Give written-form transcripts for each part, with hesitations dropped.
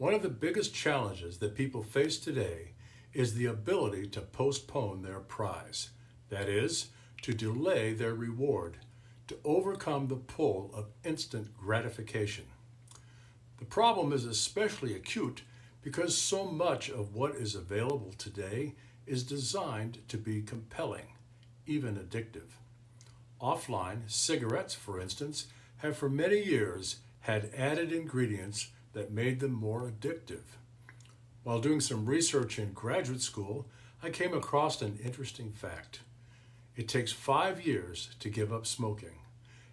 One of the biggest challenges that people face today is the ability to postpone their prize. That is, to delay their reward, to overcome the pull of instant gratification. The problem is especially acute because so much of what is available today is designed to be compelling, even addictive. Offline, cigarettes, for instance, have for many years had added ingredients that made them more addictive. While doing some research in graduate school, I came across an interesting fact. It takes 5 years to give up smoking,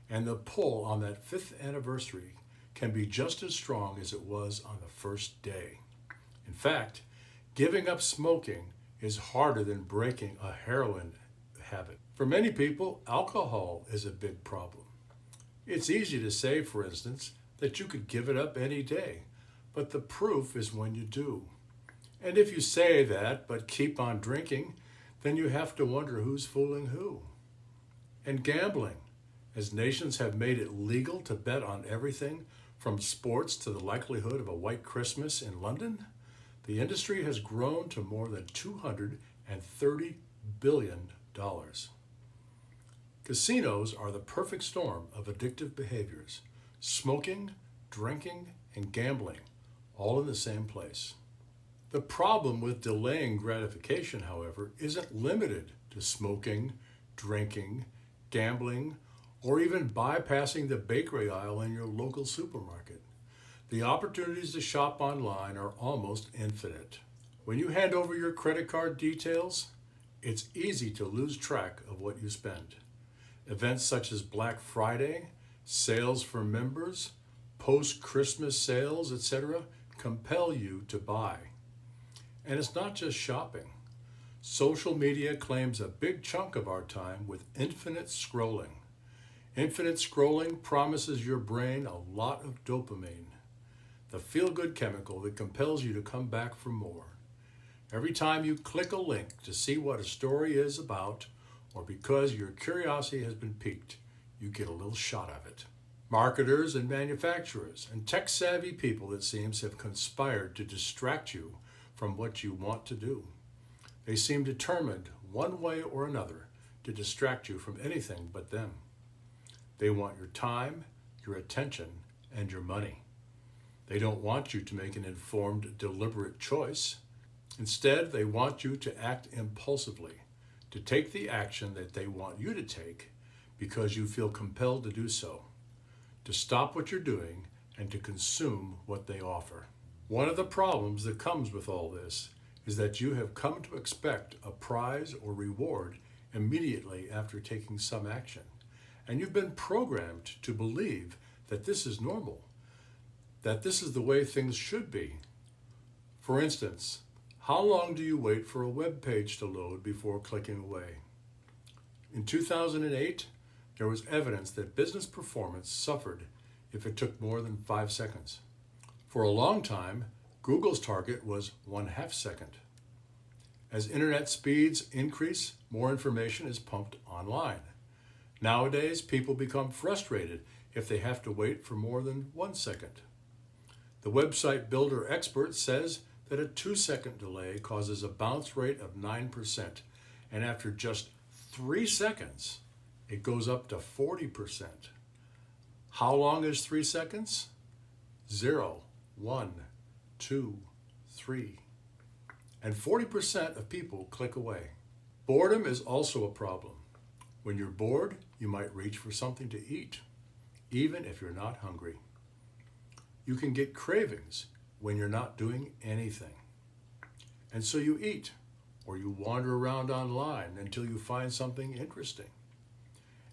and the pull on that 5th anniversary can be just as strong as it was on the first day. In fact, giving up smoking is harder than breaking a heroin habit. For many people, alcohol is a big problem. It's easy to say, for instance, that you could give it up any day, but the proof is when you do. And if you say that but keep on drinking, then you have to wonder who's fooling who. And gambling, as nations have made it legal to bet on everything from sports to the likelihood of a white Christmas in London, the industry has grown to more than $230 billion. Casinos are the perfect storm of addictive behaviors: smoking, drinking, and gambling, all in the same place. The problem with delaying gratification, however, isn't limited to smoking, drinking, gambling, or even bypassing the bakery aisle in your local supermarket. The opportunities to shop online are almost infinite. When you hand over your credit card details, it's easy to lose track of what you spend. Events such as Black Friday, sales for members, post-Christmas sales, etc., compel you to buy. And it's not just shopping. Social media claims a big chunk of our time with infinite scrolling. Infinite scrolling promises your brain a lot of dopamine, the feel-good chemical that compels you to come back for more. Every time you click a link to see what a story is about, or because your curiosity has been piqued, you get a little shot of it. Marketers and manufacturers and tech-savvy people, it seems, have conspired to distract you from what you want to do. They seem determined, one way or another, to distract you from anything but them. They want your time, your attention, and your money. They don't want you to make an informed, deliberate choice. Instead, they want you to act impulsively, to take the action that they want you to take because you feel compelled to do so, to stop what you're doing and to consume what they offer. One of the problems that comes with all this is that you have come to expect a prize or reward immediately after taking some action, and you've been programmed to believe that this is normal, that this is the way things should be. For instance, how long do you wait for a web page to load before clicking away? In 2008, there was evidence that business performance suffered if it took more than 5 seconds. For a long time, Google's target was 1/2 second. As internet speeds increase, more information is pumped online. Nowadays, people become frustrated if they have to wait for more than 1 second. The website builder expert says that a 2-second delay causes a bounce rate of 9%, and after just 3 seconds, it goes up to 40%. How long is 3 seconds? 0, 1, 2, 3. And 40% of people click away. Boredom is also a problem. When you're bored, you might reach for something to eat, even if you're not hungry. You can get cravings when you're not doing anything. And so you eat, or you wander around online until you find something interesting.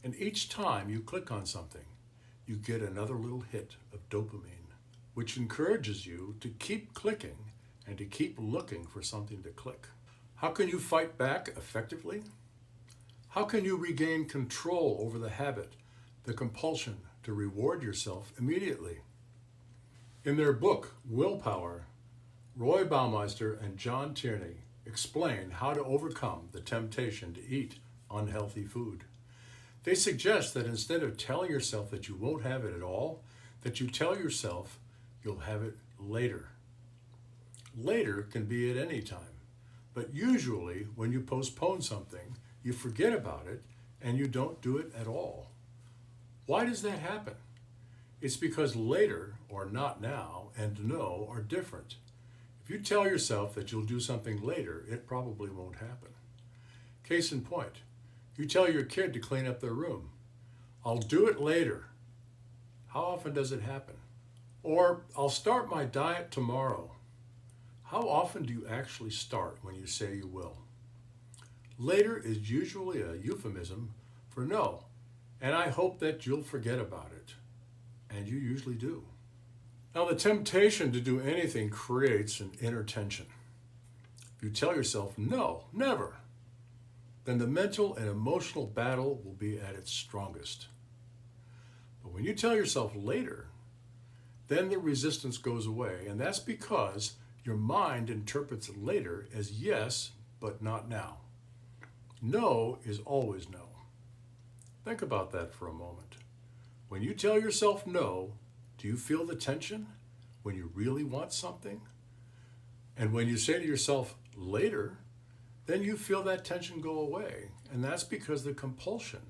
And each time you click on something, you get another little hit of dopamine, which encourages you to keep clicking and to keep looking for something to click. How can you fight back effectively? How can you regain control over the habit, the compulsion to reward yourself immediately? In their book, Willpower, Roy Baumeister and John Tierney explain how to overcome the temptation to eat unhealthy food. They suggest that instead of telling yourself that you won't have it at all, that you tell yourself you'll have it later. Later can be at any time. But usually, when you postpone something, you forget about it and you don't do it at all. Why does that happen? It's because later, or not now, and no are different. If you tell yourself that you'll do something later, it probably won't happen. Case in point, you tell your kid to clean up their room. I'll do it later. How often does it happen? Or, I'll start my diet tomorrow. How often do you actually start when you say you will? Later is usually a euphemism for no, and I hope that you'll forget about it. And you usually do. Now, the temptation to do anything creates an inner tension. If you tell yourself, no, never, then the mental and emotional battle will be at its strongest. But when you tell yourself later, then the resistance goes away, and that's because your mind interprets later as yes, but not now. No is always no. Think about that for a moment. When you tell yourself no, do you feel the tension when you really want something? And when you say to yourself later, then you feel that tension go away. And that's because the compulsion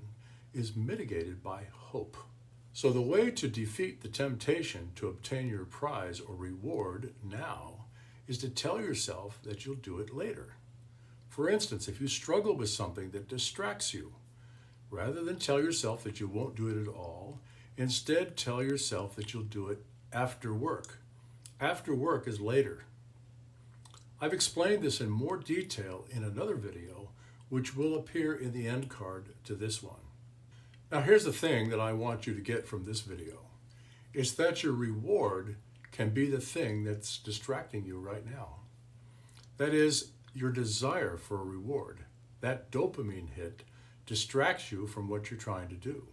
is mitigated by hope. So the way to defeat the temptation to obtain your prize or reward now is to tell yourself that you'll do it later. For instance, if you struggle with something that distracts you, rather than tell yourself that you won't do it at all, instead tell yourself that you'll do it after work. After work is later. I've explained this in more detail in another video, which will appear in the end card to this one. Now here's the thing that I want you to get from this video. It's that your reward can be the thing that's distracting you right now. That is, your desire for a reward. That dopamine hit distracts you from what you're trying to do.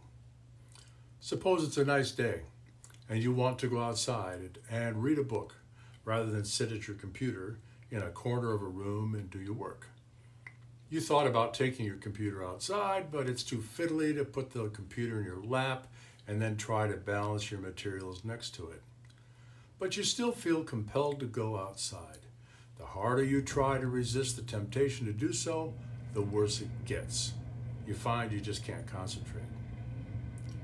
Suppose it's a nice day and you want to go outside and read a book rather than sit at your computer in a corner of a room and do your work. You thought about taking your computer outside, but it's too fiddly to put the computer in your lap and then try to balance your materials next to it. But you still feel compelled to go outside. The harder you try to resist the temptation to do so, the worse it gets. You find you just can't concentrate.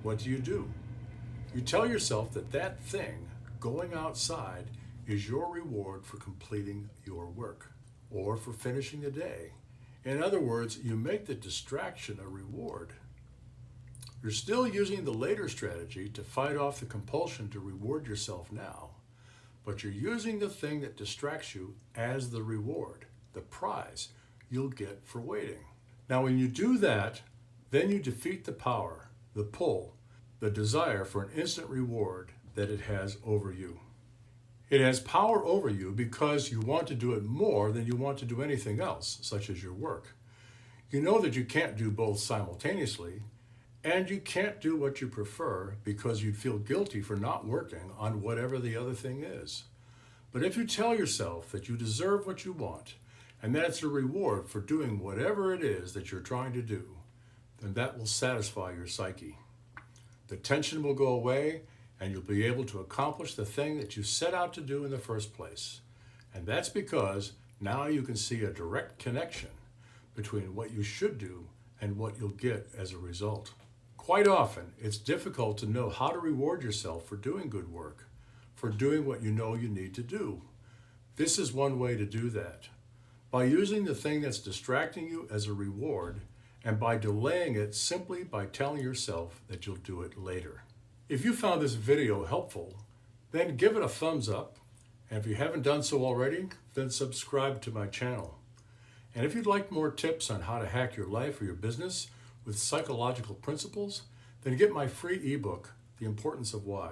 What do? You tell yourself that that thing, going outside, is your reward for completing your work or for finishing the day. In other words, you make the distraction a reward. You're still using the later strategy to fight off the compulsion to reward yourself now, but you're using the thing that distracts you as the reward, the prize you'll get for waiting. Now, when you do that, then you defeat the power, the pull, the desire for an instant reward that it has over you. It has power over you because you want to do it more than you want to do anything else, such as your work. You know that you can't do both simultaneously, and you can't do what you prefer because you'd feel guilty for not working on whatever the other thing is. But if you tell yourself that you deserve what you want, and that it's a reward for doing whatever it is that you're trying to do, then that will satisfy your psyche. The tension will go away, and you'll be able to accomplish the thing that you set out to do in the first place. And that's because now you can see a direct connection between what you should do and what you'll get as a result. Quite often, it's difficult to know how to reward yourself for doing good work, for doing what you know you need to do. This is one way to do that. By using the thing that's distracting you as a reward, and by delaying it simply by telling yourself that you'll do it later. If you found this video helpful, then give it a thumbs up. And if you haven't done so already, then subscribe to my channel. And if you'd like more tips on how to hack your life or your business with psychological principles, then get my free ebook, The Importance of Why.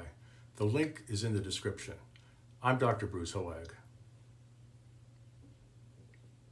The link is in the description. I'm Dr. Bruce Hoag.